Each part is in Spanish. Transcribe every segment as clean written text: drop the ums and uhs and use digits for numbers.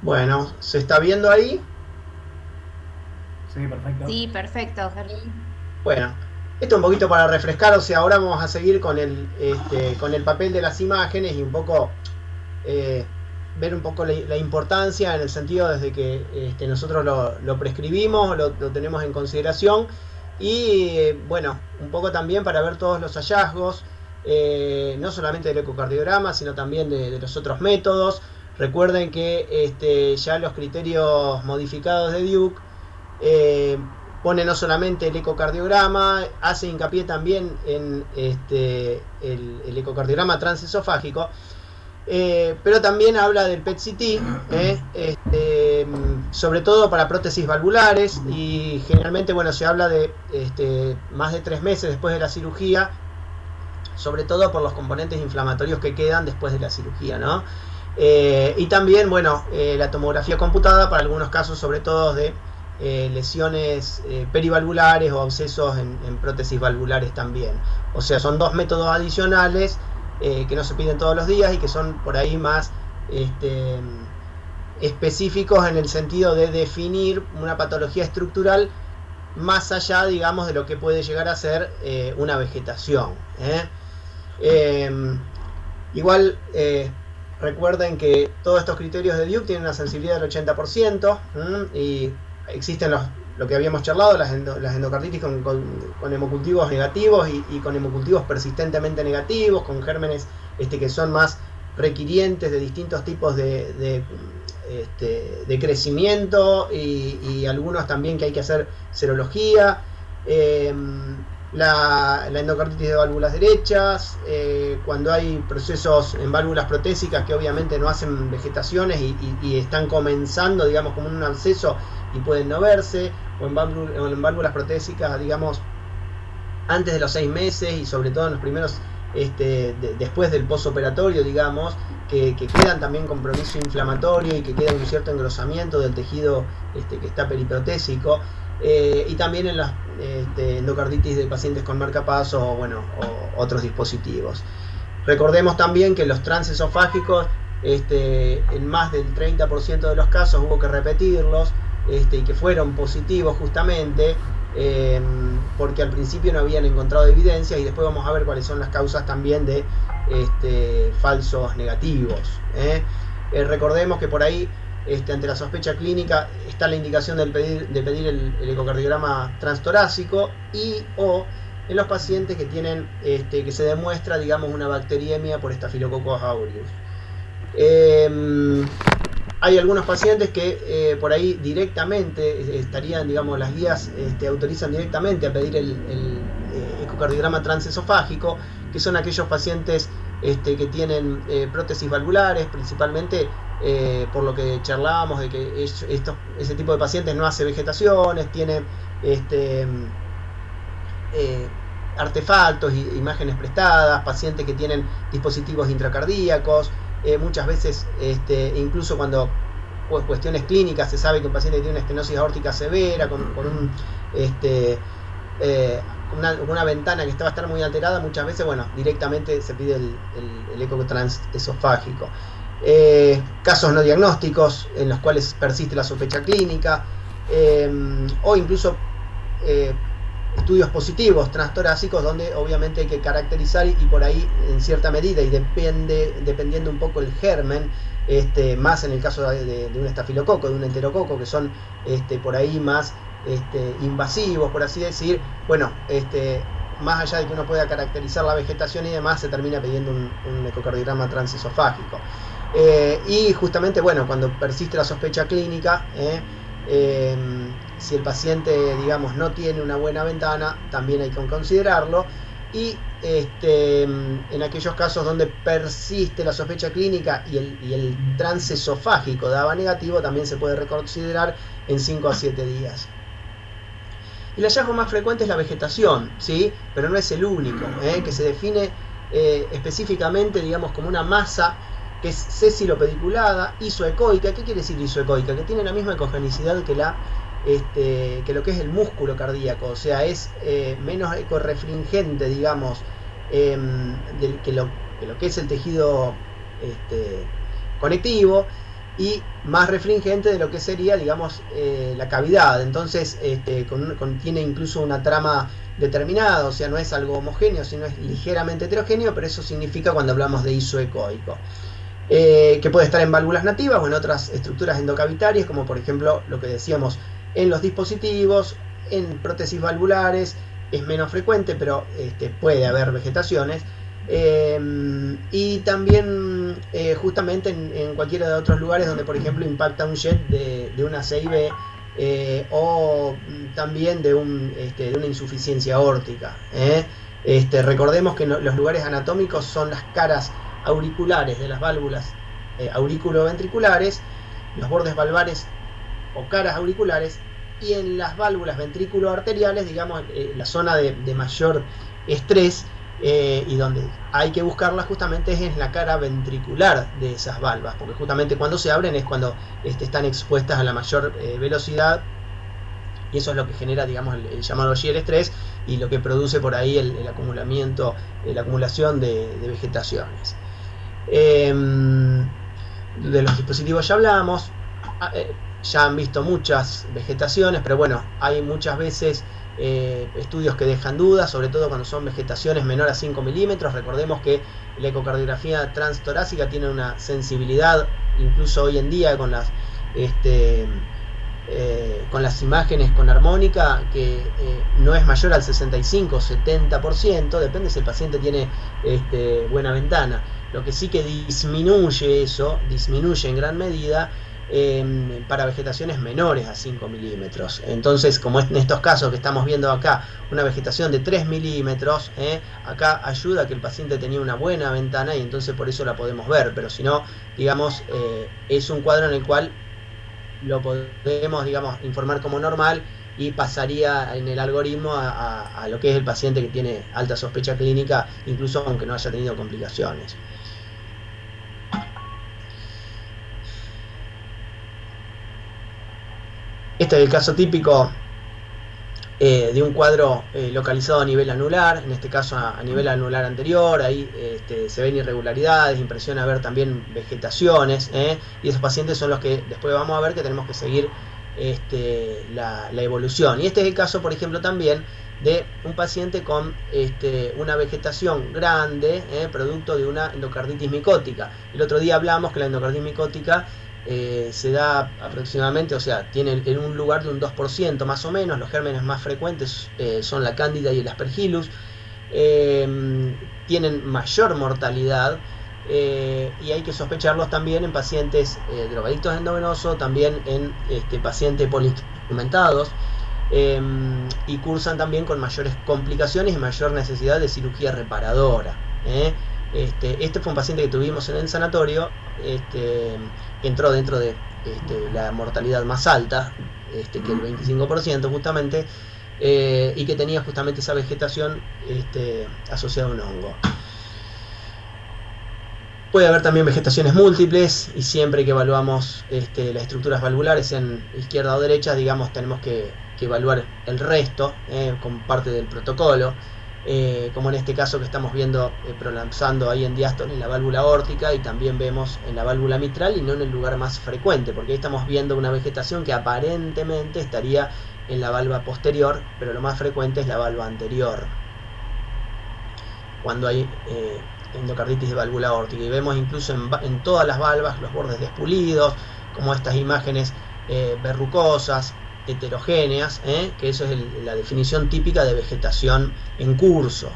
Bueno, ¿se está viendo ahí? Sí, perfecto. Sí, perfecto. Bueno, esto un poquito para refrescar, o sea, ahora vamos a seguir con el papel de las imágenes y un poco eh, ver un poco la importancia en el sentido desde que nosotros lo prescribimos, lo tenemos en consideración y bueno, un poco también para ver todos los hallazgos, no solamente del ecocardiograma, sino también de los otros métodos. Recuerden que ya los criterios modificados de Duke eh, pone no solamente el ecocardiograma, hace hincapié también en el ecocardiograma transesofágico, pero también habla del PET-CT, sobre todo para prótesis valvulares y generalmente, bueno, se habla de más de 3 meses después de la cirugía, sobre todo por los componentes inflamatorios que quedan después de la cirugía, ¿no? Y también, bueno, la tomografía computada para algunos casos, sobre todo de lesiones perivalvulares o abscesos en prótesis valvulares también. O sea, son dos métodos adicionales que no se piden todos los días y que son por ahí más específicos en el sentido de definir una patología estructural más allá, digamos, de lo que puede llegar a ser una vegetación. Igual, recuerden que todos estos criterios de Duke tienen una sensibilidad del 80%, y existen lo que habíamos charlado, las endocarditis con hemocultivos negativos y con hemocultivos persistentemente negativos, con gérmenes que son más requirientes de distintos tipos de crecimiento y algunos también que hay que hacer serología. La endocarditis de válvulas derechas, cuando hay procesos en válvulas protésicas que obviamente no hacen vegetaciones y están comenzando, digamos, como un absceso y pueden no verse, o en válvulas protésicas, digamos, antes de los 6 meses y sobre todo en los primeros, después del postoperatorio, digamos, que quedan también compromiso inflamatorio y que queda un cierto engrosamiento del tejido que está periprotésico. Y también en las endocarditis de pacientes con marcapasos o, bueno, o otros dispositivos. Recordemos también que los transesofágicos, en más del 30% de los casos hubo que repetirlos, y que fueron positivos justamente, porque al principio no habían encontrado evidencia y después vamos a ver cuáles son las causas también de falsos negativos. Recordemos que por ahí, ante la sospecha clínica está la indicación de pedir el ecocardiograma transtorácico y o en los pacientes que tienen que se demuestra, digamos, una bacteriemia por Staphylococcus aureus. Hay algunos pacientes que por ahí directamente estarían, digamos, las guías autorizan directamente a pedir el ecocardiograma transesofágico, que son aquellos pacientes que tienen prótesis valvulares, principalmente por lo que charlábamos de que ese tipo de pacientes no hace vegetaciones, tiene artefactos, imágenes prestadas, pacientes que tienen dispositivos intracardíacos, muchas veces incluso cuando cuestiones clínicas se sabe que un paciente tiene una estenosis aórtica severa con una ventana que va a estar muy alterada, muchas veces, bueno, directamente se pide el eco transesofágico. Casos no diagnósticos en los cuales persiste la sospecha clínica, o incluso estudios positivos transtorácicos donde obviamente hay que caracterizar y por ahí en cierta medida y dependiendo un poco el germen, más en el caso de un estafilococo, de un enterococo, que son por ahí más invasivos, por así decir. Bueno, más allá de que uno pueda caracterizar la vegetación y demás, se termina pidiendo un ecocardiograma transesofágico. Y justamente, bueno, cuando persiste la sospecha clínica, si el paciente, digamos, no tiene una buena ventana, también hay que considerarlo. Y en aquellos casos donde persiste la sospecha clínica y el transesofágico daba negativo, también se puede reconsiderar en 5 a 7 días. El hallazgo más frecuente es la vegetación, ¿sí? Pero no es el único, que se define específicamente, digamos, como una masa que es sessilopediculada, isoecoica. ¿Qué quiere decir isoecoica? Que tiene la misma ecogenicidad que lo que es el músculo cardíaco, o sea, es menos ecorefringente, digamos, que lo que es el tejido conectivo. y más refringente de lo que sería, digamos, la cavidad. Entonces tiene incluso una trama determinada, o sea, no es algo homogéneo, sino es ligeramente heterogéneo, pero eso significa cuando hablamos de isoecoico. Que puede estar en válvulas nativas o en otras estructuras endocavitarias, como por ejemplo lo que decíamos en los dispositivos, en prótesis valvulares. Es menos frecuente, pero puede haber vegetaciones. Y también justamente en cualquiera de otros lugares donde por ejemplo impacta un jet de una CIB, o también de una insuficiencia aórtica. Recordemos que los lugares anatómicos son las caras auriculares de las válvulas auriculoventriculares, los bordes valvares o caras auriculares, y en las válvulas ventrículo-arteriales, digamos, la zona de mayor estrés, y donde hay que buscarla justamente es en la cara ventricular de esas valvas, porque justamente cuando se abren es cuando están expuestas a la mayor velocidad, y eso es lo que genera, digamos, el llamado shear estrés, y lo que produce por ahí el acumulamiento, la acumulación de vegetaciones. De los dispositivos ya hablamos. Ya han visto muchas vegetaciones, pero bueno, hay muchas veces estudios que dejan dudas, sobre todo cuando son vegetaciones menor a 5 milímetros. Recordemos que la ecocardiografía transtorácica tiene una sensibilidad, incluso hoy en día con las imágenes con armónica, que no es mayor al 65 o 70%, depende si el paciente tiene buena ventana. Lo que sí que disminuye en gran medida para vegetaciones menores a 5 milímetros. Entonces, como en estos casos que estamos viendo acá, una vegetación de 3 milímetros, acá ayuda a que el paciente tenía una buena ventana, y entonces por eso la podemos ver, pero si no, digamos, es un cuadro en el cual lo podemos, digamos, informar como normal, y pasaría en el algoritmo a lo que es el paciente que tiene alta sospecha clínica, incluso aunque no haya tenido complicaciones. Este es el caso típico de un cuadro localizado a nivel anular, en este caso a nivel anular anterior. Ahí se ven irregularidades, impresiona ver también vegetaciones, y esos pacientes son los que después vamos a ver que tenemos que seguir la evolución. Y este es el caso, por ejemplo, también de un paciente con una vegetación grande, producto de una endocarditis micótica. El otro día hablamos que la endocarditis micótica se da aproximadamente, o sea, tiene en un lugar de un 2% más o menos. Los gérmenes más frecuentes son la cándida y el aspergillus. Tienen mayor mortalidad, y hay que sospecharlos también en pacientes drogadictos endovenosos, también en pacientes poliinstrumentados, y cursan también con mayores complicaciones y mayor necesidad de cirugía reparadora. Este fue un paciente que tuvimos en el sanatorio, que entró dentro de la mortalidad más alta, que el 25% justamente, y que tenía justamente esa vegetación asociada a un hongo. Puede haber también vegetaciones múltiples, y siempre que evaluamos las estructuras valvulares, sean izquierda o derecha, digamos, tenemos que evaluar el resto como parte del protocolo. Como en este caso que estamos viendo prolapsando ahí en diástole en la válvula aórtica, y también vemos en la válvula mitral, y no en el lugar más frecuente, porque ahí estamos viendo una vegetación que aparentemente estaría en la valva posterior, pero lo más frecuente es la valva anterior cuando hay endocarditis de válvula aórtica. Y vemos incluso en todas las valvas los bordes despulidos, como estas imágenes verrucosas, heterogéneas, que eso es la definición típica de vegetación en curso.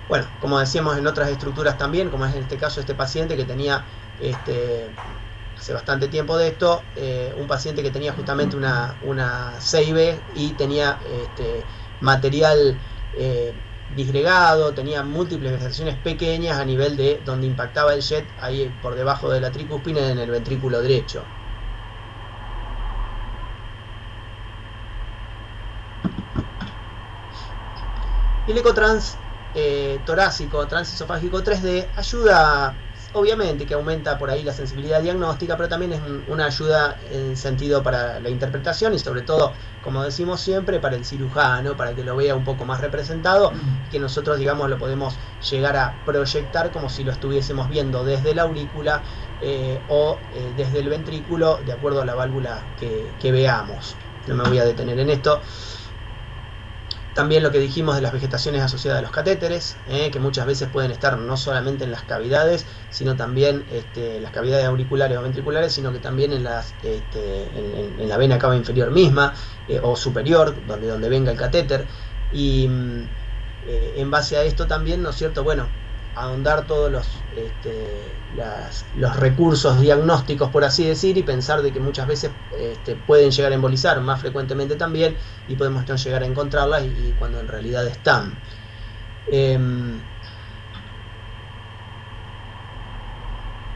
Bueno, como decíamos en otras estructuras también, como es en este caso este paciente que tenía hace bastante tiempo de esto, un paciente que tenía justamente una CIB y tenía material disgregado, tenía múltiples vegetaciones pequeñas a nivel de donde impactaba el jet, ahí por debajo de la tricuspina, en el ventrículo derecho. Y el ecotrans torácico, transesofágico 3D, ayuda obviamente que aumenta por ahí la sensibilidad diagnóstica, pero también es una ayuda en sentido para la interpretación y sobre todo, como decimos siempre, para el cirujano, para que lo vea un poco más representado, que nosotros, digamos, lo podemos llegar a proyectar como si lo estuviésemos viendo desde la aurícula o desde el ventrículo, de acuerdo a la válvula que veamos. No me voy a detener en esto. También lo que dijimos de las vegetaciones asociadas a los catéteres, que muchas veces pueden estar no solamente en las cavidades, sino también las cavidades auriculares o ventriculares, sino que también en la vena cava inferior misma o superior, donde venga el catéter. Y en base a esto también, ¿no es cierto? Bueno, ahondar todos los recursos diagnósticos, por así decir, y pensar de que muchas veces pueden llegar a embolizar más frecuentemente también, y podemos no llegar a encontrarlas y cuando en realidad están.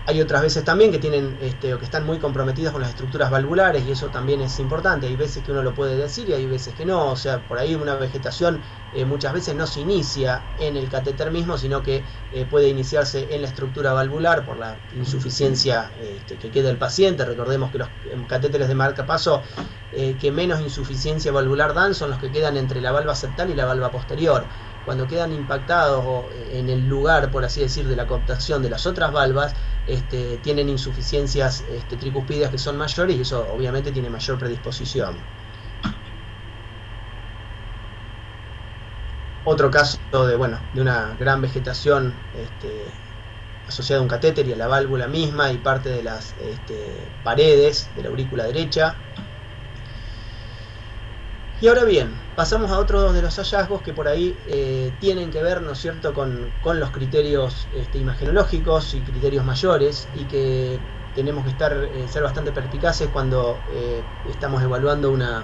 Hay otras veces también que tienen o que están muy comprometidos con las estructuras valvulares, y eso también es importante. Hay veces que uno lo puede decir y hay veces que no. O sea, por ahí una vegetación muchas veces no se inicia en el catéter mismo, sino que puede iniciarse en la estructura valvular por la insuficiencia que queda el paciente. Recordemos que los catéteres de marcapaso que menos insuficiencia valvular dan son los que quedan entre la valva septal y la valva posterior. Cuando quedan impactados en el lugar, por así decir, de la cooptación de las otras valvas, tienen insuficiencias tricúspidas que son mayores, y eso obviamente tiene mayor predisposición. Otro caso de una gran vegetación asociada a un catéter y a la válvula misma y parte de las paredes de la aurícula derecha. Y ahora bien, pasamos a otro de los hallazgos que por ahí tienen que ver, ¿no es cierto?, con los criterios imagenológicos y criterios mayores, y que tenemos que ser bastante perspicaces cuando estamos evaluando una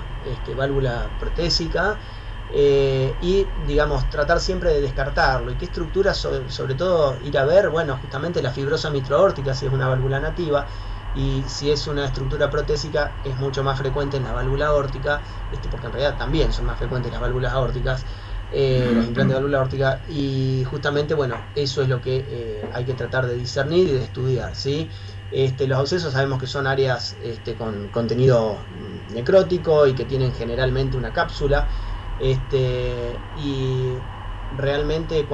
válvula protésica y, digamos, tratar siempre de descartarlo. ¿Y qué estructuras, sobre todo, ir a ver? Bueno, justamente la fibrosa mitroaórtica, si es una válvula nativa, y si es una estructura protésica es mucho más frecuente en la válvula aórtica, porque en realidad también son más frecuentes las válvulas aórticas, los implantes de válvula aórtica, y justamente, bueno, eso es lo que hay que tratar de discernir y de estudiar, ¿sí? Los abscesos sabemos que son áreas con contenido necrótico y que tienen generalmente una cápsula, y realmente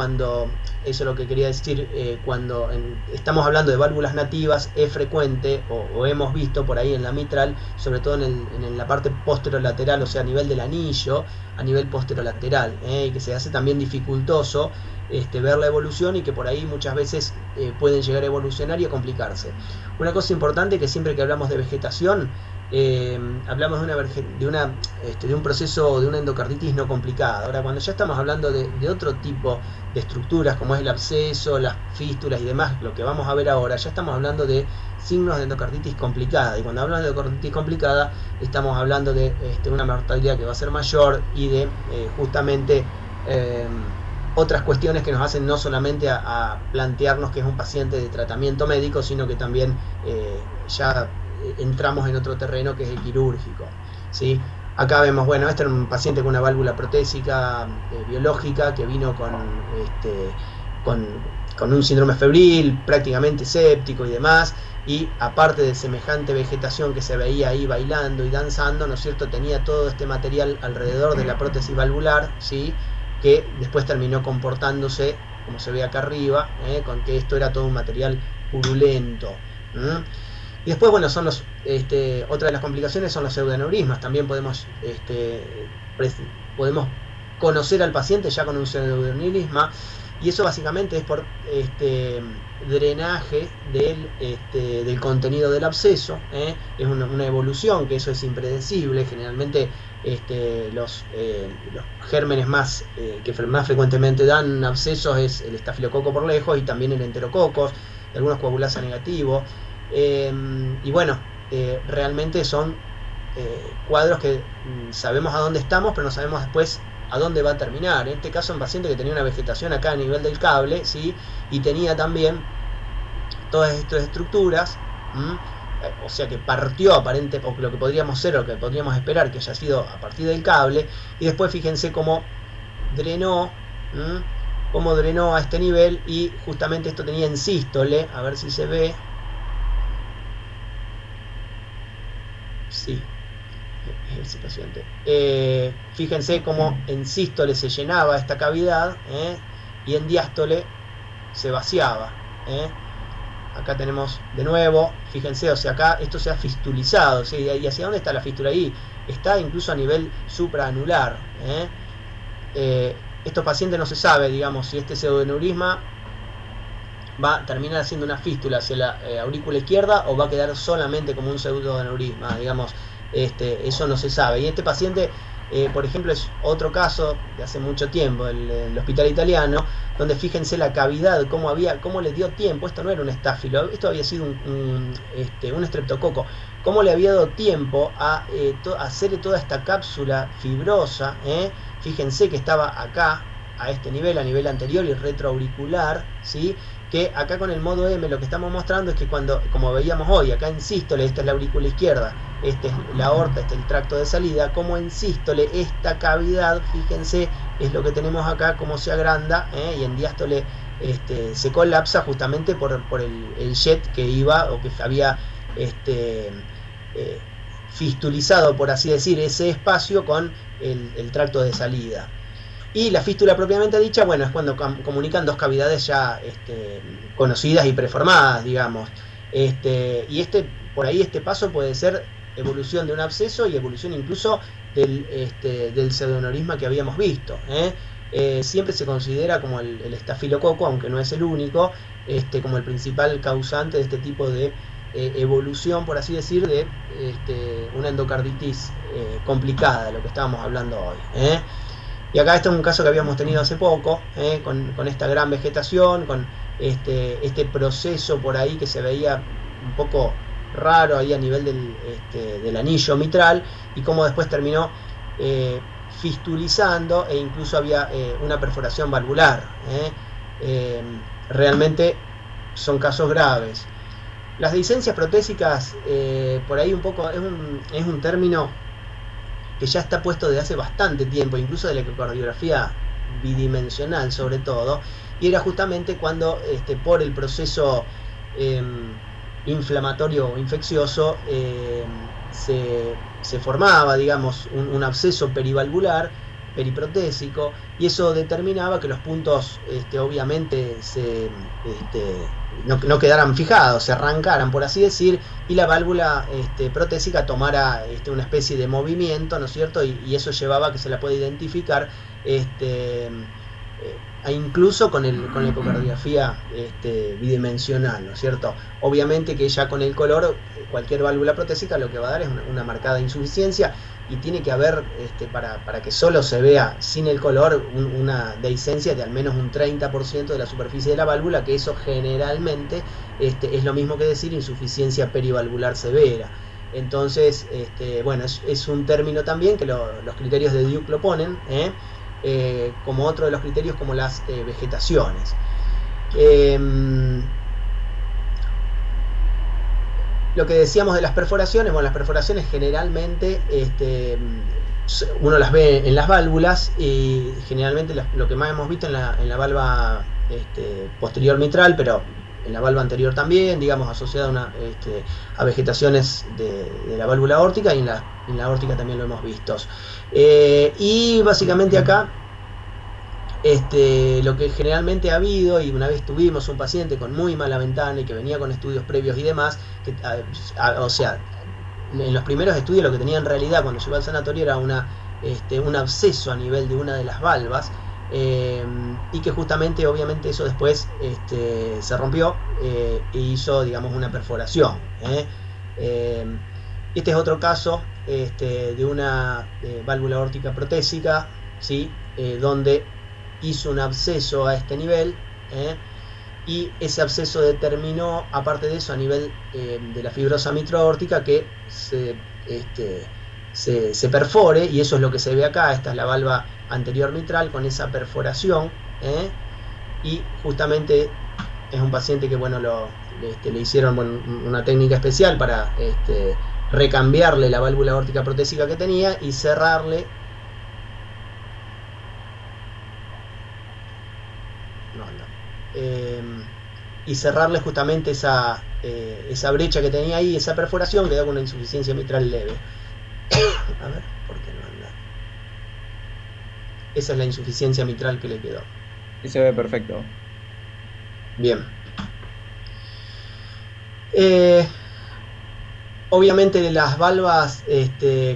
eso es lo que quería decir, cuando estamos hablando de válvulas nativas, es frecuente, o hemos visto por ahí en la mitral, sobre todo en la parte posterolateral, o sea, a nivel del anillo, a nivel posterolateral, y que se hace también dificultoso ver la evolución, y que por ahí muchas veces pueden llegar a evolucionar y a complicarse. Una cosa importante, que siempre que hablamos de vegetación, hablamos de un proceso de una endocarditis no complicada. Ahora, cuando ya estamos hablando de otro tipo de estructuras, como es el absceso, las fístulas y demás, lo que vamos a ver ahora, ya estamos hablando de signos de endocarditis complicada, y cuando hablamos de endocarditis complicada estamos hablando de una mortalidad que va a ser mayor, y de justamente otras cuestiones que nos hacen no solamente a plantearnos que es un paciente de tratamiento médico, sino que también ya entramos en otro terreno, que es el quirúrgico, ¿sí? Acá vemos, bueno, este era un paciente con una válvula protésica biológica, que vino con un síndrome febril, prácticamente séptico y demás, y aparte de semejante vegetación que se veía ahí bailando y danzando, ¿no es cierto?, tenía todo este material alrededor de la prótesis valvular, ¿sí?, que después terminó comportándose, como se ve acá arriba, con que esto era todo un material purulento. Y después, bueno, son otra de las complicaciones son los pseudoaneurismas. También podemos conocer al paciente ya con un pseudoaneurisma, y eso básicamente es por drenaje del contenido del absceso, es una evolución, que eso es impredecible. Generalmente los gérmenes que más frecuentemente dan abscesos es el estafilococo por lejos, y también el enterococos, algunos coagulasa negativo. Y bueno, realmente son cuadros que sabemos a dónde estamos, pero no sabemos después a dónde va a terminar. En este caso, un paciente que tenía una vegetación acá a nivel del cable, ¿sí?, y tenía también todas estas estructuras, o sea que partió aparente, o lo que podríamos ser, o lo que podríamos esperar que haya sido a partir del cable, y después fíjense cómo drenó cómo drenó a este nivel, y justamente esto tenía en sístole, a ver si se ve. Sí, ese paciente. Fíjense cómo en sístole se llenaba esta cavidad, y en diástole se vaciaba. Acá tenemos de nuevo, fíjense, o sea, acá esto se ha fistulizado, ¿sí? ¿Y hacia dónde está la fístula ahí? Está incluso a nivel supraanular. Estos pacientes no se sabe, digamos, si este pseudoneurisma va a terminar haciendo una fístula hacia la aurícula izquierda o va a quedar solamente como un pseudoneurisma, digamos, eso no se sabe. Y este paciente, por ejemplo, es otro caso de hace mucho tiempo, el hospital italiano, donde fíjense la cavidad, cómo le dio tiempo. Esto no era un estáfilo, esto había sido un estreptococo. Cómo le había dado tiempo a hacer toda esta cápsula fibrosa. Fíjense que estaba acá, a este nivel, a nivel anterior y retroauricular, ¿sí? Que acá con el modo M lo que estamos mostrando es que cuando, como veíamos hoy, acá en sístole, esta es la aurícula izquierda, esta es la aorta, este es el tracto de salida, como en sístole esta cavidad, fíjense, es lo que tenemos acá, cómo se agranda, y en diástole se colapsa justamente por el jet que iba, o que había fistulizado, por así decir, ese espacio con el tracto de salida. Y la fístula propiamente dicha, bueno, es cuando comunican dos cavidades ya conocidas y preformadas, digamos. Y por ahí este paso puede ser evolución de un absceso y evolución incluso del pseudoneurisma que habíamos visto. Siempre se considera como el estafilococo, aunque no es el único, como el principal causante de este tipo de evolución, por así decir, de una endocarditis complicada, lo que estábamos hablando hoy. Y acá este es un caso que habíamos tenido hace poco, con esta gran vegetación, con este proceso por ahí que se veía un poco raro ahí a nivel del anillo mitral, y cómo después terminó fistulizando, e incluso había una perforación valvular. Realmente son casos graves. Las dehiscencias protésicas, por ahí un poco es un término que ya está puesto desde hace bastante tiempo, incluso de la ecocardiografía bidimensional sobre todo, y era justamente cuando por el proceso inflamatorio o infeccioso se formaba, digamos, un absceso perivalvular, periprotésico, y eso determinaba que los puntos obviamente no quedaran fijados, se arrancaran, por así decir, y la válvula protésica tomara una especie de movimiento, ¿no es cierto? Y eso llevaba a que se la pueda identificar incluso con la ecocardiografía bidimensional, ¿no es cierto? Obviamente que ya con el color, cualquier válvula protésica lo que va a dar es una marcada insuficiencia, y tiene que haber, para que solo se vea sin el color, una dehiscencia de al menos un 30% de la superficie de la válvula, que eso generalmente es lo mismo que decir insuficiencia perivalvular severa. Entonces, bueno, es un término también que los criterios de Duke lo ponen, como otro de los criterios, como las vegetaciones. Lo que decíamos de las perforaciones, bueno, las perforaciones generalmente uno las ve en las válvulas, y generalmente lo que más hemos visto en la valva posterior mitral, pero en la valva anterior también, digamos, asociada a vegetaciones de la válvula aórtica, y en la aórtica también lo hemos visto. Y básicamente acá lo que generalmente ha habido, y una vez tuvimos un paciente con muy mala ventana y que venía con estudios previos y demás, o sea, en los primeros estudios lo que tenía en realidad cuando llegó al sanatorio era un absceso a nivel de una de las valvas, y que justamente, obviamente, eso después se rompió e hizo, digamos, una perforación. Este es otro caso de una válvula aórtica protésica, ¿sí? Donde hizo un absceso a este nivel, y ese absceso determinó, aparte de eso, a nivel de la fibrosa mitroaórtica, que se perfore, y eso es lo que se ve acá. Esta es la valva anterior mitral con esa perforación, y justamente es un paciente que, bueno, le hicieron, bueno, una técnica especial para recambiarle la válvula aórtica protésica que tenía y cerrarle y cerrarle justamente esa brecha que tenía ahí, esa perforación, quedó con una insuficiencia mitral leve. A ver, ¿por qué no anda? Esa es la insuficiencia mitral que le quedó. Y se ve perfecto. Bien. Obviamente las valvas,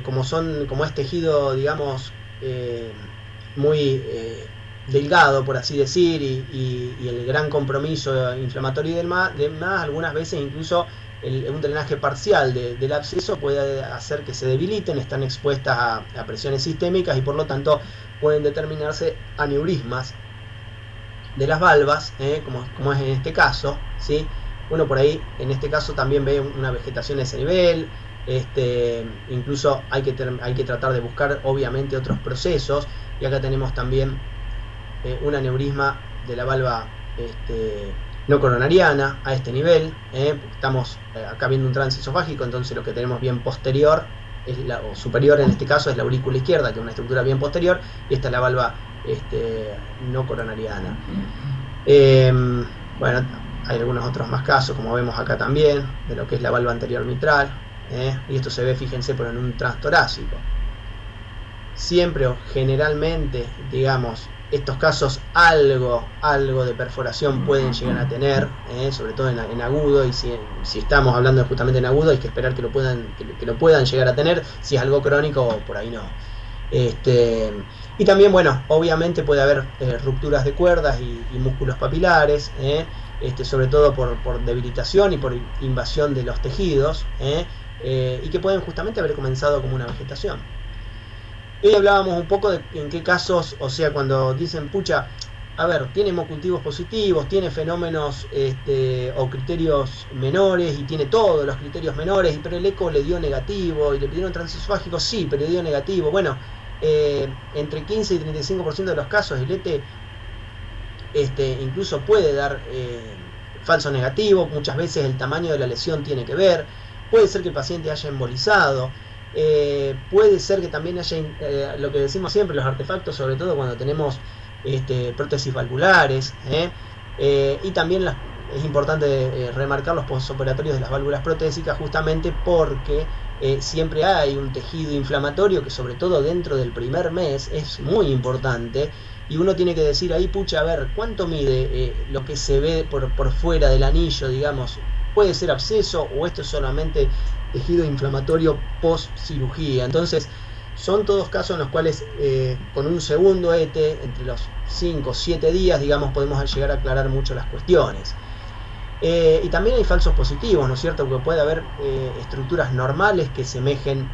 como es tejido, digamos, muy delgado, por así decir, y el gran compromiso inflamatorio y demás, algunas veces incluso un drenaje parcial del absceso puede hacer que se debiliten, están expuestas a presiones sistémicas y por lo tanto pueden determinarse aneurismas de las valvas, como es en este caso, ¿sí? Uno por ahí, en este caso, también ve una vegetación a ese nivel. Incluso hay que tratar de buscar, obviamente, otros procesos. Y acá tenemos también un aneurisma de la valva no coronariana a este nivel. Estamos acá viendo un trance esofágico, entonces lo que tenemos bien posterior, o superior en este caso, es la aurícula izquierda, que es una estructura bien posterior, y esta es la valva no coronariana. Bueno, hay algunos otros más casos, como vemos acá también, de lo que es la valva anterior mitral, y esto se ve, fíjense, por en un transtorácico. Siempre o generalmente, digamos, estos casos algo de perforación pueden llegar a tener, sobre todo en agudo, y si estamos hablando justamente en agudo, hay que esperar que lo puedan llegar a tener. Si es algo crónico, por ahí no. Y también, bueno, obviamente puede haber rupturas de cuerdas y músculos papilares, sobre todo por debilitación y por invasión de los tejidos, y que pueden justamente haber comenzado como una vegetación. Hoy hablábamos un poco de en qué casos, o sea, cuando dicen, pucha, a ver, tiene hemocultivos positivos, tiene fenómenos o criterios menores, y tiene todos los criterios menores, pero el eco le dio negativo, y le pidieron transesofágico, sí, pero le dio negativo. Bueno, entre 15 y 35% de los casos el ET incluso puede dar falso negativo. Muchas veces el tamaño de la lesión tiene que ver. Puede ser que el paciente haya embolizado. Puede ser que también haya, lo que decimos siempre, los artefactos, sobre todo cuando tenemos prótesis valvulares, y también es importante remarcar los postoperatorios de las válvulas protésicas, justamente porque siempre hay un tejido inflamatorio que, sobre todo dentro del primer mes, es muy importante, y uno tiene que decir ahí, pucha, a ver, ¿cuánto mide lo que se ve por fuera del anillo, digamos? ¿Puede ser absceso o esto es solamente tejido inflamatorio post cirugía? Entonces son todos casos en los cuales con un segundo ET, entre los 5 o 7 días, digamos, podemos llegar a aclarar mucho las cuestiones. Y también hay falsos positivos, ¿no es cierto? Porque puede haber estructuras normales que semejen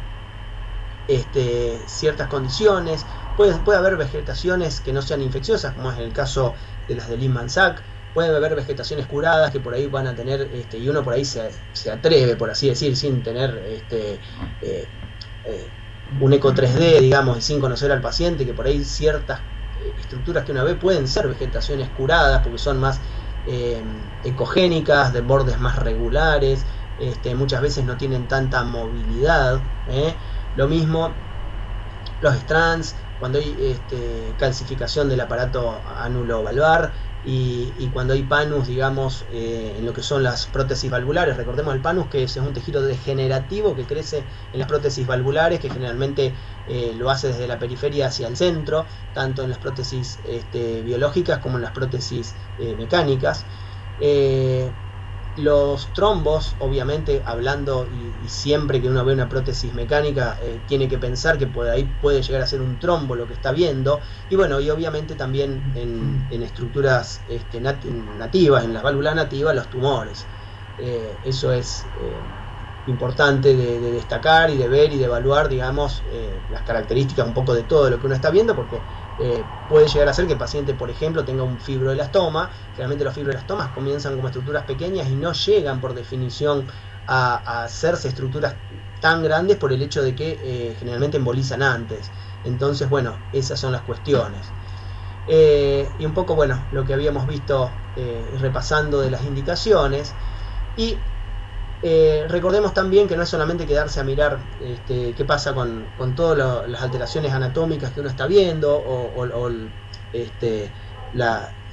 ciertas condiciones. Puede haber vegetaciones que no sean infecciosas, como es el caso de las de Lehmann-Sachs. Puede haber vegetaciones curadas que por ahí van a tener, y uno por ahí se atreve, por así decir, sin tener un eco 3D, digamos, y sin conocer al paciente, que por ahí ciertas estructuras que uno ve pueden ser vegetaciones curadas porque son más ecogénicas, de bordes más regulares, muchas veces no tienen tanta movilidad. Lo mismo los strands, cuando hay calcificación del aparato ánulo-valvar, y cuando hay panus, digamos, en lo que son las prótesis valvulares. Recordemos el panus, que es un tejido degenerativo que crece en las prótesis valvulares, que generalmente lo hace desde la periferia hacia el centro, tanto en las prótesis biológicas como en las prótesis mecánicas. Los trombos, obviamente, hablando y siempre que uno ve una prótesis mecánica, tiene que pensar que ahí puede llegar a ser un trombo lo que está viendo. Y bueno, y obviamente también en estructuras nativas, en las válvulas nativas, los tumores. Eso es importante de destacar y de ver y de evaluar, digamos, las características un poco de todo lo que uno está viendo, porque puede llegar a ser que el paciente, por ejemplo, tenga un fibroelastoma. Generalmente los fibroelastomas comienzan como estructuras pequeñas y no llegan por definición a hacerse estructuras tan grandes por el hecho de que generalmente embolizan antes. Entonces, bueno, esas son las cuestiones. Y un poco, bueno, lo que habíamos visto repasando de las indicaciones. Y recordemos también que no es solamente quedarse a mirar qué pasa con todas las alteraciones anatómicas que uno está viendo, o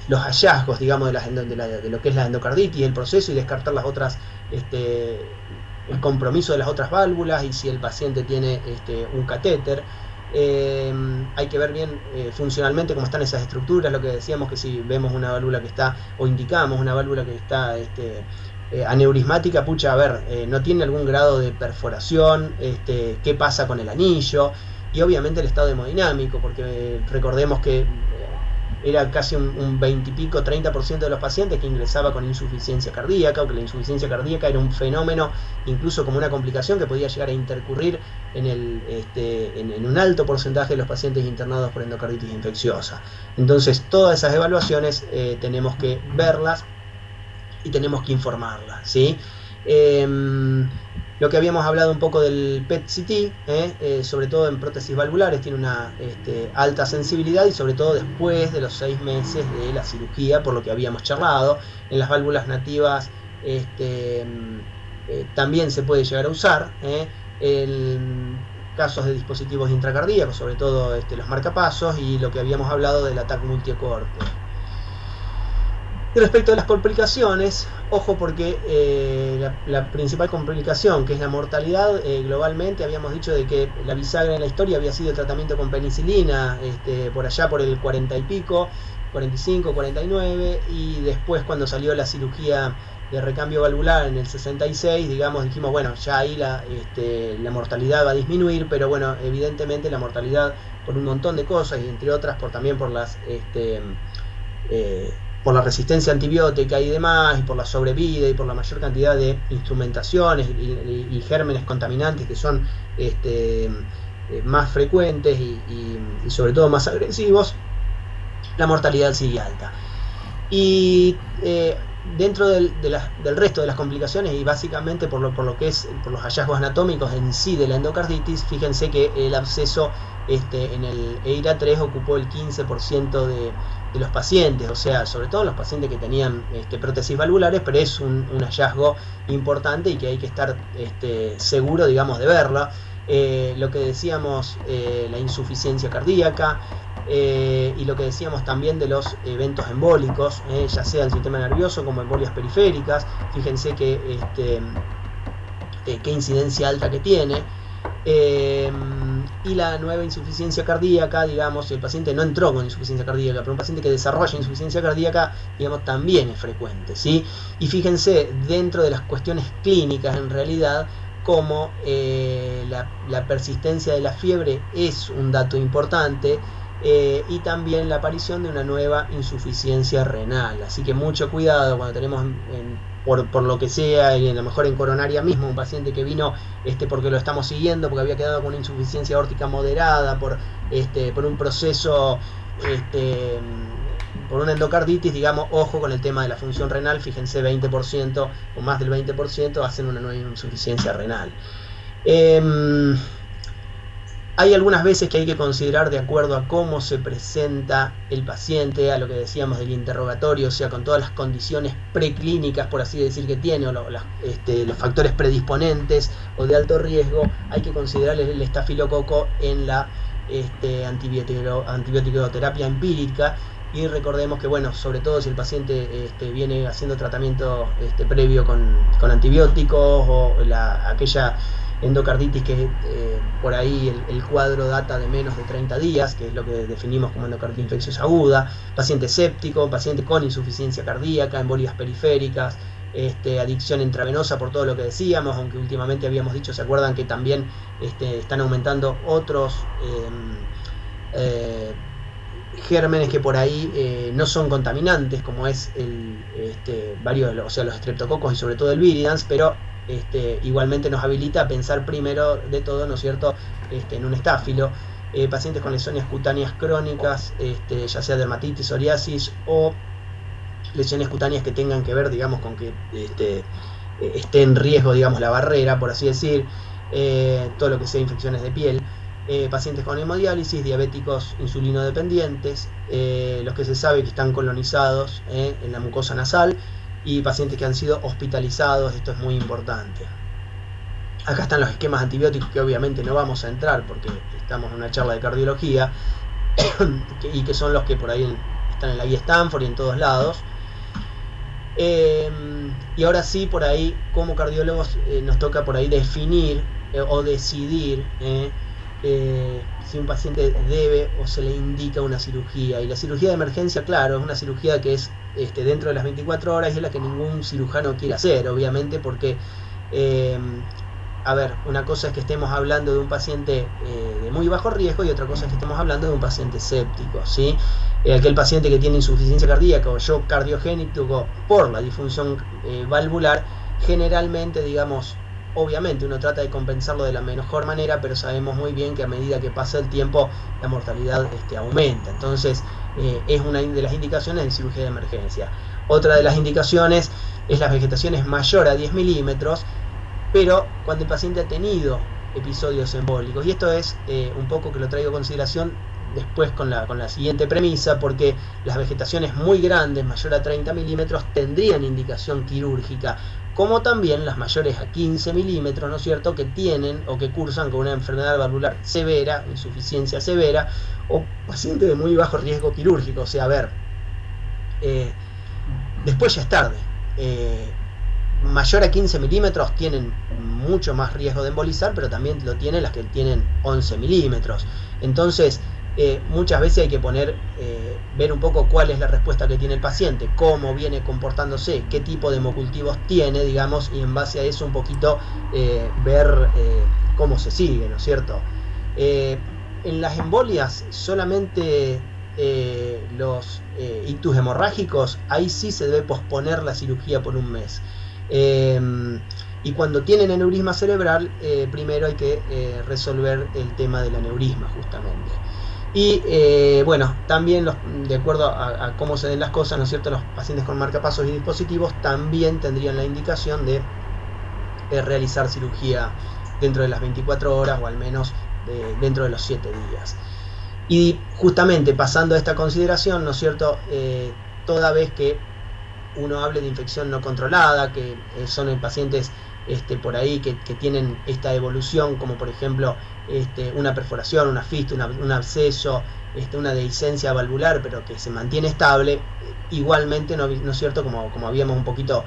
los hallazgos, digamos, de lo que es la endocarditis, el proceso, y descartar las otras, el compromiso de las otras válvulas, y si el paciente tiene un catéter. Hay que ver bien funcionalmente cómo están esas estructuras, lo que decíamos, que si vemos una válvula que está, o indicamos una válvula que está aneurismática, pucha, a ver, no tiene algún grado de perforación, qué pasa con el anillo, y obviamente el estado hemodinámico, porque recordemos que era casi un 20 y pico, 30% de los pacientes que ingresaba con insuficiencia cardíaca, o que la insuficiencia cardíaca era un fenómeno, incluso como una complicación que podía llegar a intercurrir en un alto porcentaje de los pacientes internados por endocarditis infecciosa. Entonces, todas esas evaluaciones tenemos que verlas y tenemos que informarlas, ¿sí? Lo que habíamos hablado un poco del PET-CT, sobre todo en prótesis valvulares, tiene una alta sensibilidad, y sobre todo después de los 6 meses de la cirugía, por lo que habíamos charlado. En las válvulas nativas también se puede llegar a usar, en casos de dispositivos intracardíacos, sobre todo los marcapasos, y lo que habíamos hablado del ataque multicorte. Y respecto a las complicaciones, ojo, porque la principal complicación, que es la mortalidad, globalmente habíamos dicho de que la bisagra en la historia había sido el tratamiento con penicilina, por allá por el 40 y pico, 45, 49, y después, cuando salió la cirugía de recambio valvular en el 66, digamos, dijimos, bueno, ya ahí la mortalidad va a disminuir, pero bueno, evidentemente la mortalidad, por un montón de cosas, y entre otras también por las por la resistencia antibiótica y demás, y por la sobrevida, y por la mayor cantidad de instrumentaciones y gérmenes contaminantes que son más frecuentes y sobre todo más agresivos, la mortalidad sigue alta. Y dentro del resto de las complicaciones, y básicamente por los hallazgos anatómicos en sí de la endocarditis, fíjense que el absceso en el EIRA3 ocupó el 15% de los pacientes, o sea, sobre todo los pacientes que tenían prótesis valvulares, pero es un hallazgo importante y que hay que estar seguro, digamos, de verlo. Lo que decíamos, la insuficiencia cardíaca, y lo que decíamos también de los eventos embólicos, ya sea el sistema nervioso como embolias periféricas. Fíjense que qué incidencia alta que tiene. Y la nueva insuficiencia cardíaca, digamos, si el paciente no entró con insuficiencia cardíaca, pero un paciente que desarrolla insuficiencia cardíaca, digamos, también es frecuente, ¿sí? Y fíjense, dentro de las cuestiones clínicas, en realidad, como la persistencia de la fiebre es un dato importante, y también la aparición de una nueva insuficiencia renal. Así que mucho cuidado cuando tenemos por lo que sea, y a lo mejor en coronaria mismo, un paciente que vino porque lo estamos siguiendo, porque había quedado con una insuficiencia aórtica moderada, por un proceso, por una endocarditis, digamos, ojo con el tema de la función renal. Fíjense, 20% o más del 20% hacen una nueva insuficiencia renal. Hay algunas veces que hay que considerar, de acuerdo a cómo se presenta el paciente, a lo que decíamos del interrogatorio, o sea, con todas las condiciones preclínicas, por así decir, que tiene, o los factores predisponentes o de alto riesgo, hay que considerar el estafilococo en la antibiótico-terapia empírica. Y recordemos que, bueno, sobre todo si el paciente viene haciendo tratamiento previo con antibióticos, o aquella endocarditis que por ahí el cuadro data de menos de 30 días, que es lo que definimos como endocarditis infecciosa aguda, paciente séptico, paciente con insuficiencia cardíaca, embolias periféricas, adicción intravenosa, por todo lo que decíamos, aunque últimamente habíamos dicho, ¿se acuerdan que también están aumentando otros gérmenes que por ahí no son contaminantes, como es o sea, los streptococos y sobre todo el viridans, pero igualmente nos habilita a pensar primero de todo, ¿no es cierto?, en un estáfilo. Pacientes con lesiones cutáneas crónicas, ya sea dermatitis, psoriasis, o lesiones cutáneas que tengan que ver, digamos, con que esté en riesgo, digamos, la barrera, por así decir, todo lo que sea infecciones de piel. Pacientes con hemodiálisis, diabéticos insulinodependientes, los que se sabe que están colonizados en la mucosa nasal, y pacientes que han sido hospitalizados. Esto es muy importante. Acá están los esquemas antibióticos, que obviamente no vamos a entrar porque estamos en una charla de cardiología, y que son los que por ahí están en la guía Stanford y en todos lados. Y ahora sí, por ahí, como cardiólogos, nos toca por ahí definir o decidir si un paciente debe o se le indica una cirugía. Y la cirugía de emergencia, claro, es una cirugía que es dentro de las 24 horas y es la que ningún cirujano quiere hacer, obviamente, porque a ver, una cosa es que estemos hablando de un paciente de muy bajo riesgo y otra cosa es que estemos hablando de un paciente séptico, ¿sí? Aquel paciente que tiene insuficiencia cardíaca o shock cardiogénico por la disfunción valvular, generalmente, digamos, obviamente uno trata de compensarlo de la mejor manera, pero sabemos muy bien que a medida que pasa el tiempo la mortalidad aumenta. Entonces es una de las indicaciones en cirugía de emergencia. Otra de las indicaciones es las vegetaciones mayor a 10 milímetros, pero cuando el paciente ha tenido episodios embólicos. Y esto es un poco que lo traigo a consideración después con la siguiente premisa, porque las vegetaciones muy grandes, mayor a 30 milímetros, tendrían indicación quirúrgica, como también las mayores a 15 milímetros, ¿no es cierto?, que tienen o que cursan con una enfermedad valvular severa, insuficiencia severa, o paciente de muy bajo riesgo quirúrgico. O sea, a ver, después ya es tarde. Mayor a 15 milímetros tienen mucho más riesgo de embolizar, pero también lo tienen las que tienen 11 milímetros. Entonces, muchas veces hay que ver un poco cuál es la respuesta que tiene el paciente, cómo viene comportándose, qué tipo de hemocultivos tiene, digamos, y en base a eso un poquito ver cómo se sigue, ¿no es cierto? En las embolias solamente los ictus hemorrágicos, ahí sí se debe posponer la cirugía por un mes. Y cuando tienen aneurisma cerebral, primero hay que resolver el tema del aneurisma, justamente. Y bueno, también de acuerdo a cómo se den las cosas, ¿no es cierto?, los pacientes con marcapasos y dispositivos también tendrían la indicación de realizar cirugía dentro de las 24 horas o al menos dentro de los 7 días. Y justamente pasando a esta consideración, ¿no es cierto?, toda vez que uno hable de infección no controlada, que son en pacientes por ahí que tienen esta evolución, como por ejemplo una perforación, una fístula, un absceso, una dehiscencia valvular, pero que se mantiene estable, igualmente, ¿no es cierto?, como habíamos un poquito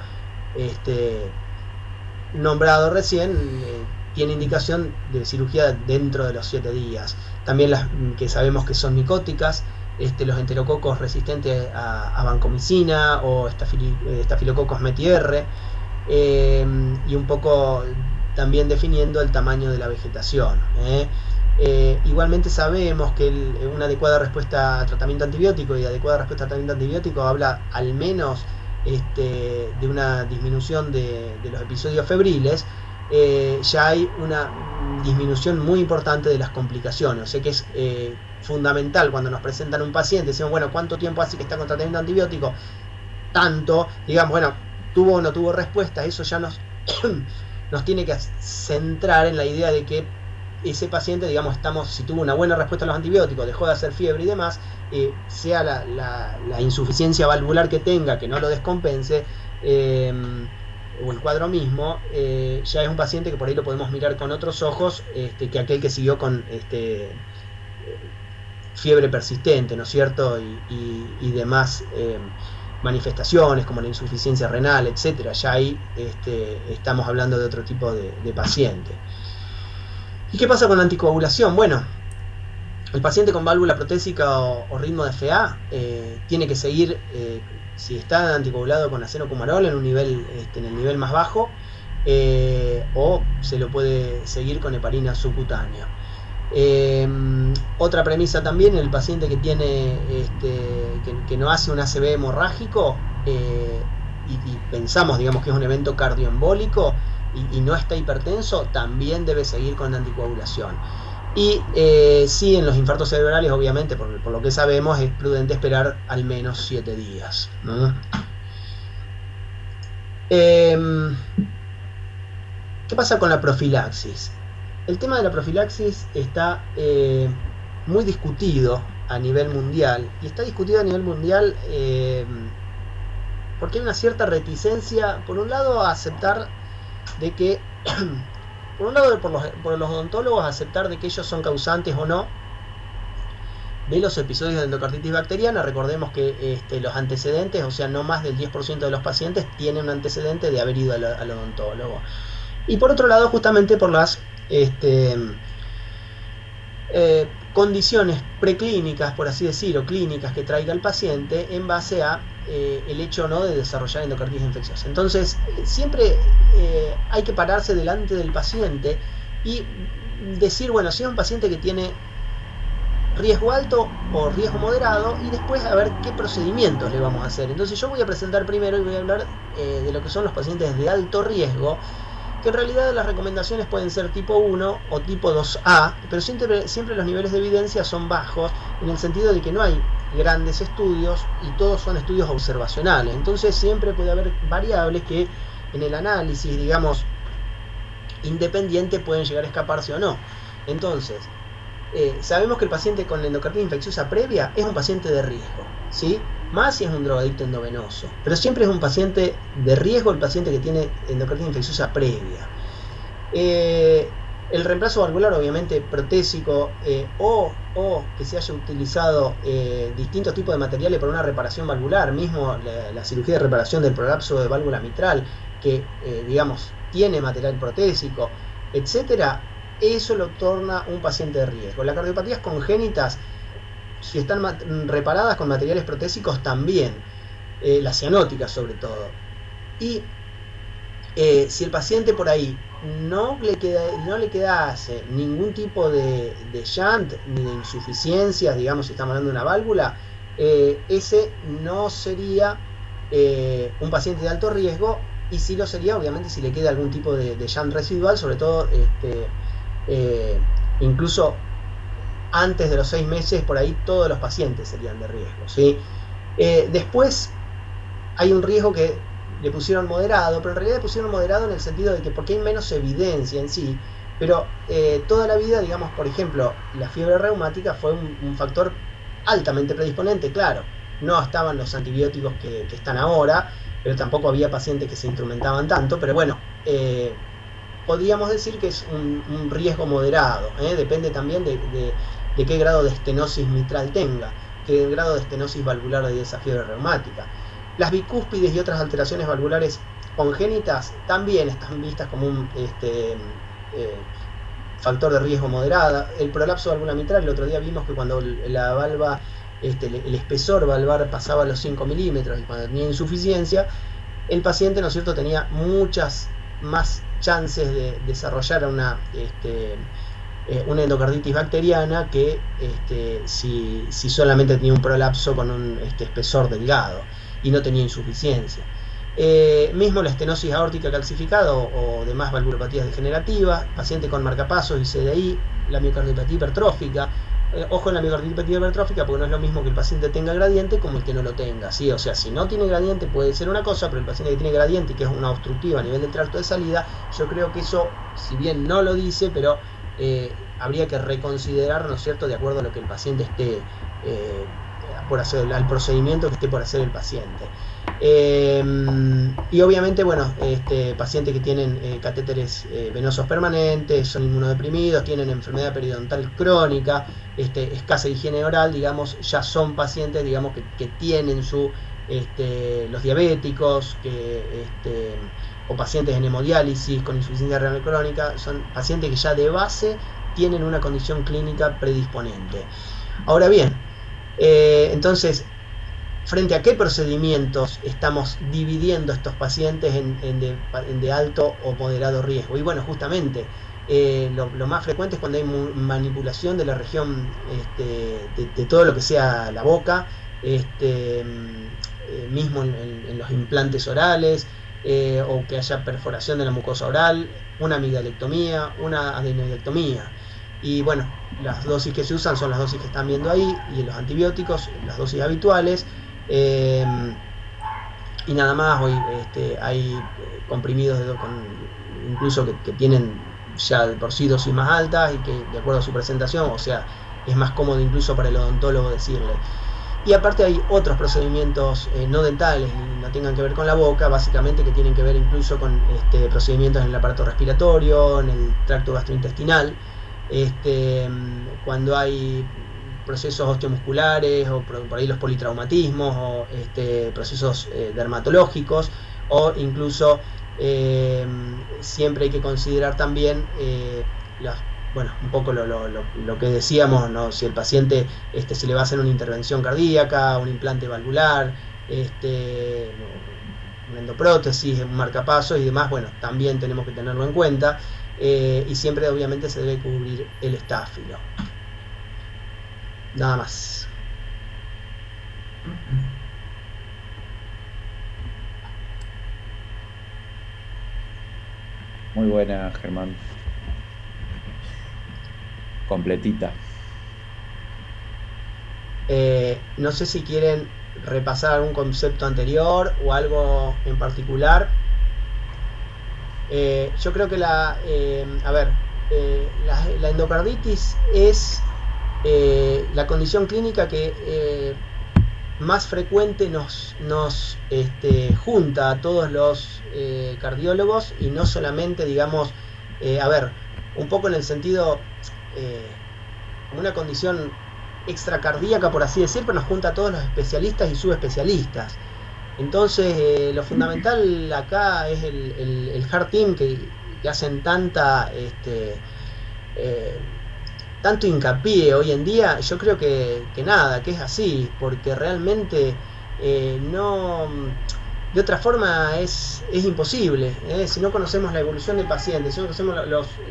nombrado recién, tiene indicación de cirugía dentro de los 7 días. También las que sabemos que son micóticas, los enterococos resistentes a vancomicina o estafilococos METI-R, y un poco también definiendo el tamaño de la vegetación. Igualmente sabemos que una adecuada respuesta a tratamiento antibiótico, y adecuada respuesta a tratamiento antibiótico habla al menos de una disminución de los episodios febriles. Ya hay una disminución muy importante de las complicaciones. O sea que es fundamental cuando nos presentan un paciente, decimos, bueno, ¿cuánto tiempo hace que está con tratamiento antibiótico? Tanto, digamos, bueno, tuvo o no tuvo respuesta. Eso ya nos tiene que centrar en la idea de que ese paciente, digamos, si tuvo una buena respuesta a los antibióticos, dejó de hacer fiebre y demás, sea la insuficiencia valvular que tenga, que no lo descompense, o el cuadro mismo, ya es un paciente que por ahí lo podemos mirar con otros ojos que aquel que siguió con fiebre persistente, ¿no es cierto?, y demás manifestaciones como la insuficiencia renal, etcétera. Ya ahí estamos hablando de otro tipo de paciente. ¿Y qué pasa con la anticoagulación? Bueno, el paciente con válvula protésica o ritmo de FA tiene que seguir, si está anticoagulado con acenocumarol en el nivel más bajo, o se lo puede seguir con heparina subcutánea. Otra premisa también, el paciente que tiene que no hace un ACV hemorrágico, y pensamos, digamos, que es un evento cardioembólico y no está hipertenso, también debe seguir con anticoagulación. Y sí, en los infartos cerebrales, obviamente, por lo que sabemos, es prudente esperar al menos 7 días, ¿no? ¿Qué pasa con la profilaxis? El tema de la profilaxis está muy discutido a nivel mundial, y está discutido a nivel mundial porque hay una cierta reticencia, por un lado, a aceptar de que por un lado, por los odontólogos, aceptar de que ellos son causantes o no, de los episodios de endocarditis bacteriana. Recordemos que los antecedentes, o sea, no más del 10% de los pacientes tienen un antecedente de haber ido al odontólogo. Y por otro lado, justamente por las condiciones preclínicas, por así decir, o clínicas que traiga el paciente en base a el hecho no de desarrollar endocarditis infecciosa. Entonces, siempre hay que pararse delante del paciente y decir, bueno, si es un paciente que tiene riesgo alto o riesgo moderado, y después a ver qué procedimientos le vamos a hacer. Entonces yo voy a presentar primero y voy a hablar de lo que son los pacientes de alto riesgo, que en realidad las recomendaciones pueden ser tipo 1 o tipo 2A, pero siempre los niveles de evidencia son bajos, en el sentido de que no hay grandes estudios y todos son estudios observacionales. Entonces siempre puede haber variables que en el análisis, digamos, independiente pueden llegar a escaparse o no. Entonces, sabemos que el paciente con endocarditis infecciosa previa es un paciente de riesgo, ¿sí? Más si es un drogadicto endovenoso, pero siempre es un paciente de riesgo el paciente que tiene endocarditis infecciosa previa. El reemplazo valvular, obviamente protésico, o que se haya utilizado distintos tipos de materiales para una reparación valvular, mismo la cirugía de reparación del prolapso de válvula mitral, que digamos tiene material protésico, etcétera, eso lo torna un paciente de riesgo. Las cardiopatías congénitas, si están reparadas con materiales protésicos, también, las cianóticas sobre todo. Y si el paciente por ahí no le quedase ningún tipo de shunt ni de insuficiencias, digamos, si estamos hablando de una válvula, ese no sería un paciente de alto riesgo, y sí lo sería, obviamente, si le queda algún tipo de shunt residual, sobre todo incluso antes de los 6 meses, por ahí todos los pacientes serían de riesgo, ¿sí? Después hay un riesgo que le pusieron moderado, pero en realidad le pusieron moderado en el sentido de que porque hay menos evidencia en sí, pero toda la vida, digamos, por ejemplo, la fiebre reumática fue un factor altamente predisponente, claro, no estaban los antibióticos que están ahora, pero tampoco había pacientes que se instrumentaban tanto, pero bueno, podríamos decir que es un riesgo moderado, depende también de qué grado de estenosis mitral tenga, qué grado de estenosis valvular de esa fiebre reumática. Las bicúspides y otras alteraciones valvulares congénitas también están vistas como un factor de riesgo moderada. El prolapso de válvula mitral, el otro día vimos que cuando la valva, el espesor valvar pasaba los 5 milímetros y cuando tenía insuficiencia, el paciente, ¿no es cierto?, tenía muchas más chances de desarrollar una endocarditis bacteriana que si solamente tenía un prolapso con un espesor delgado y no tenía insuficiencia. Mismo la estenosis aórtica calcificada o demás valvulopatías degenerativas, paciente con marcapasos y CDI, la miocardiopatía hipertrófica. Ojo en la miocardiopatía hipertrófica, porque no es lo mismo que el paciente tenga gradiente como el que no lo tenga, ¿sí? O sea, si no tiene gradiente puede ser una cosa, pero el paciente que tiene gradiente, que es una obstructiva a nivel del tracto de salida, yo creo que eso, si bien no lo dice, pero habría que reconsiderar, ¿no es cierto?, de acuerdo a lo que el paciente esté por hacer, al procedimiento que esté por hacer el paciente. Y obviamente, bueno, pacientes que tienen catéteres venosos permanentes, son inmunodeprimidos, tienen enfermedad periodontal crónica, escasa higiene oral, digamos, ya son pacientes, digamos, que tienen los diabéticos, o pacientes en hemodiálisis con insuficiencia renal crónica, son pacientes que ya de base tienen una condición clínica predisponente. Ahora bien, entonces, ¿frente a qué procedimientos estamos dividiendo estos pacientes en de alto o moderado riesgo? Y bueno, justamente lo más frecuente es cuando hay manipulación de la región, de todo lo que sea la boca, mismo en los implantes orales, o que haya perforación de la mucosa oral, una amigdalectomía, una adenoidectomía. Y bueno, las dosis que se usan son las dosis que están viendo ahí, y los antibióticos, las dosis habituales, y nada más. Hoy hay comprimidos incluso que tienen ya de por sí dosis más altas y que de acuerdo a su presentación, o sea, es más cómodo incluso para el odontólogo decirle. Y aparte hay otros procedimientos no dentales y no tengan que ver con la boca, básicamente, que tienen que ver incluso con procedimientos en el aparato respiratorio, en el tracto gastrointestinal, cuando hay procesos osteomusculares o por ahí los politraumatismos o procesos dermatológicos, o incluso siempre hay que considerar también bueno, un poco lo que decíamos, ¿no? Si el paciente se le va a hacer una intervención cardíaca, un implante valvular, una endoprótesis, un marcapasos y demás, bueno, también tenemos que tenerlo en cuenta. Y siempre obviamente se debe cubrir el estáfilo. Nada más. Muy buena, Germán. Completita. No sé si quieren repasar algún concepto anterior o algo en particular. Yo creo que la endocarditis es la condición clínica que más frecuente nos junta a todos los cardiólogos, y no solamente, digamos, un poco en el sentido como una condición extracardíaca, por así decir, pero nos junta a todos los especialistas y subespecialistas. Entonces, lo fundamental acá es el Heart Team que hacen tanto hincapié hoy en día. Yo creo que nada, que es así, porque realmente no, de otra forma es imposible, si no conocemos la evolución del paciente, si no conocemos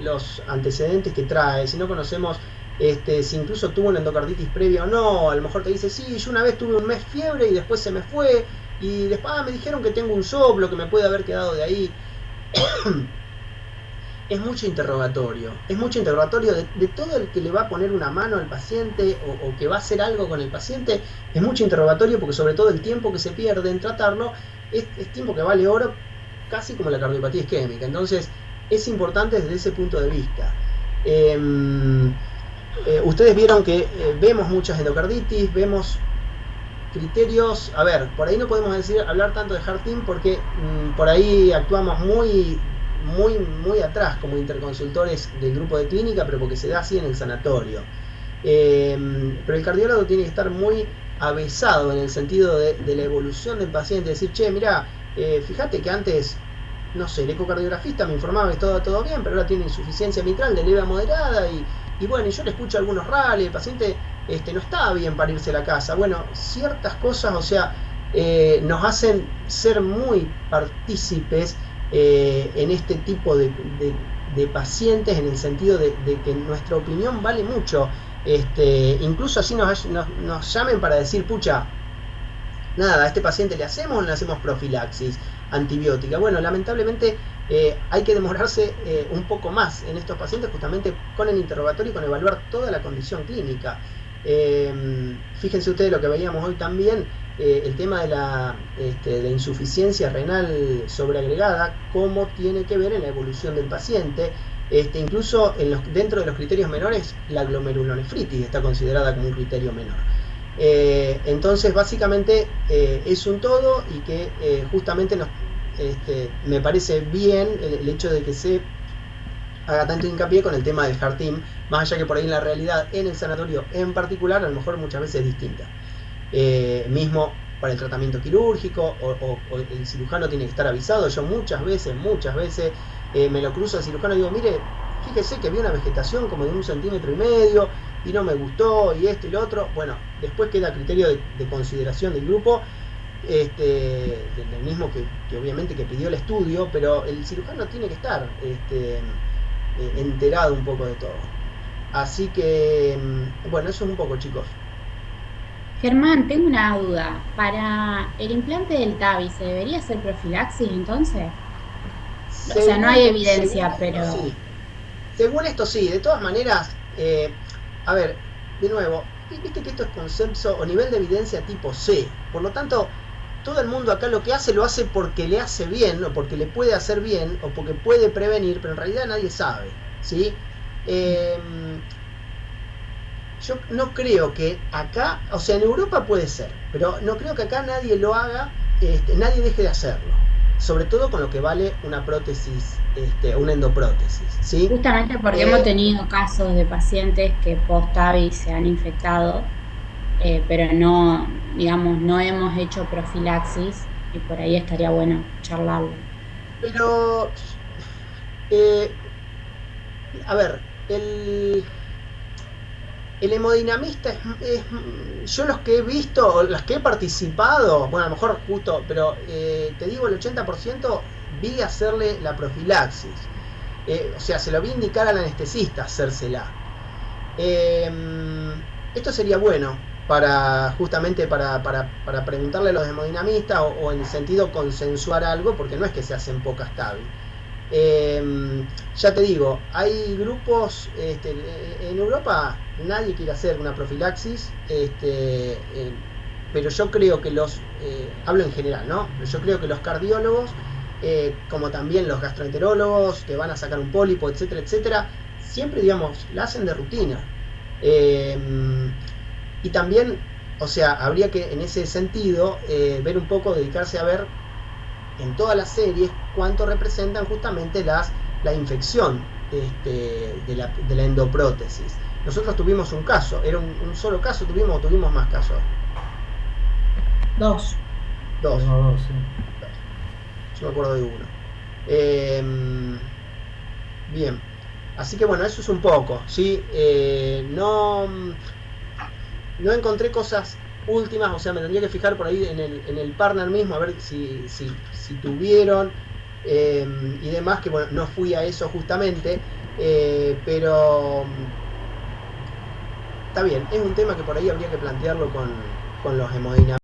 los antecedentes que trae, si no conocemos si incluso tuvo una endocarditis previa o no. A lo mejor te dice, sí, yo una vez tuve un mes fiebre y después se me fue, y después me dijeron que tengo un soplo que me puede haber quedado de ahí. Es mucho interrogatorio de todo el que le va a poner una mano al paciente o que va a hacer algo con el paciente. Es mucho interrogatorio, porque sobre todo el tiempo que se pierde en tratarlo es tiempo que vale oro, casi como la cardiopatía isquémica. Entonces es importante desde ese punto de vista. Ustedes vieron que vemos muchas endocarditis, vemos criterios. A ver, por ahí no podemos hablar tanto de Heart Team porque por ahí actuamos muy atrás como interconsultores del grupo de clínica, pero porque se da así en el sanatorio. Pero el cardiólogo tiene que estar muy avesado en el sentido de la evolución del paciente, decir, che, mirá, fíjate que antes, no sé, el ecocardiografista me informaba que estaba todo bien, pero ahora tiene insuficiencia mitral de leve a moderada, y bueno, yo le escucho algunos rally, el paciente no está bien para irse a la casa. Bueno, ciertas cosas, o sea, nos hacen ser muy partícipes en este tipo de pacientes, en el sentido de que nuestra opinión vale mucho. Incluso así nos llamen para decir, pucha, nada, a este paciente le hacemos o no le hacemos profilaxis antibiótica. Bueno, lamentablemente hay que demorarse un poco más en estos pacientes, justamente con el interrogatorio y con evaluar toda la condición clínica. Fíjense ustedes lo que veíamos hoy también, el tema de la insuficiencia renal sobreagregada, cómo tiene que ver en la evolución del paciente. Incluso dentro de los criterios menores, la glomerulonefritis está considerada como un criterio menor. Entonces, básicamente es un todo, y que justamente me parece bien el hecho de que se haga tanto hincapié con el tema del Heart Team, más allá que por ahí en la realidad, en el sanatorio en particular, a lo mejor muchas veces es distinta. Mismo para el tratamiento quirúrgico, o el cirujano tiene que estar avisado. Yo muchas veces me lo cruzo al cirujano y digo, mire, fíjese que había una vegetación como de 1,5 centímetros y no me gustó, y esto y lo otro. Bueno, después queda a criterio de consideración del grupo, del mismo que obviamente que pidió el estudio, pero el cirujano tiene que estar enterado un poco de todo. Así que, bueno, eso es un poco, chicos. Germán, tengo una duda. ¿Para el implante del TAVI se debería hacer profilaxis entonces? O sea, no hay evidencia, pero... Según esto sí. De todas maneras, a ver, de nuevo, viste que esto es consenso o nivel de evidencia tipo C. Por lo tanto, todo el mundo acá lo que hace, lo hace porque le hace bien, o porque le puede hacer bien, o porque puede prevenir, pero en realidad nadie sabe, ¿sí? Yo no creo que acá, o sea, en Europa puede ser, pero no creo que acá nadie lo haga, nadie deje de hacerlo, sobre todo con lo que vale una prótesis, una endoprótesis, ¿sí? Justamente porque hemos tenido casos de pacientes que post-TAVI se han infectado, pero no, digamos, no hemos hecho profilaxis y por ahí estaría bueno charlarlo. Pero, eh, a ver, el hemodinamista yo los que he visto, o los que he participado, bueno, a lo mejor justo, pero te digo, el 80% vi hacerle la profilaxis. O sea, se lo vi indicar al anestesista hacérsela. Esto sería bueno justamente para preguntarle a los hemodinamistas o en el sentido consensuar algo, porque no es que se hacen pocas TAVI. Ya te digo, hay grupos en Europa, nadie quiere hacer una profilaxis, pero yo creo que hablo en general, ¿no? Yo creo que los cardiólogos, como también los gastroenterólogos que van a sacar un pólipo, etcétera, etcétera, siempre, digamos, la hacen de rutina. Y también, o sea, habría que en ese sentido ver un poco, dedicarse a ver en todas las series cuánto representan justamente la infección de la endoprótesis. Nosotros tuvimos un caso, era un solo caso, tuvimos más casos. Dos. Dos. No, dos, sí. Yo me acuerdo de uno. Bien. Así que bueno, eso es un poco, ¿sí? No encontré cosas últimas, o sea, me tendría que fijar por ahí en el partner mismo, a ver si tuvieron y demás, que bueno, no fui a eso justamente, pero está bien, es un tema que por ahí habría que plantearlo con los hemodinamistas.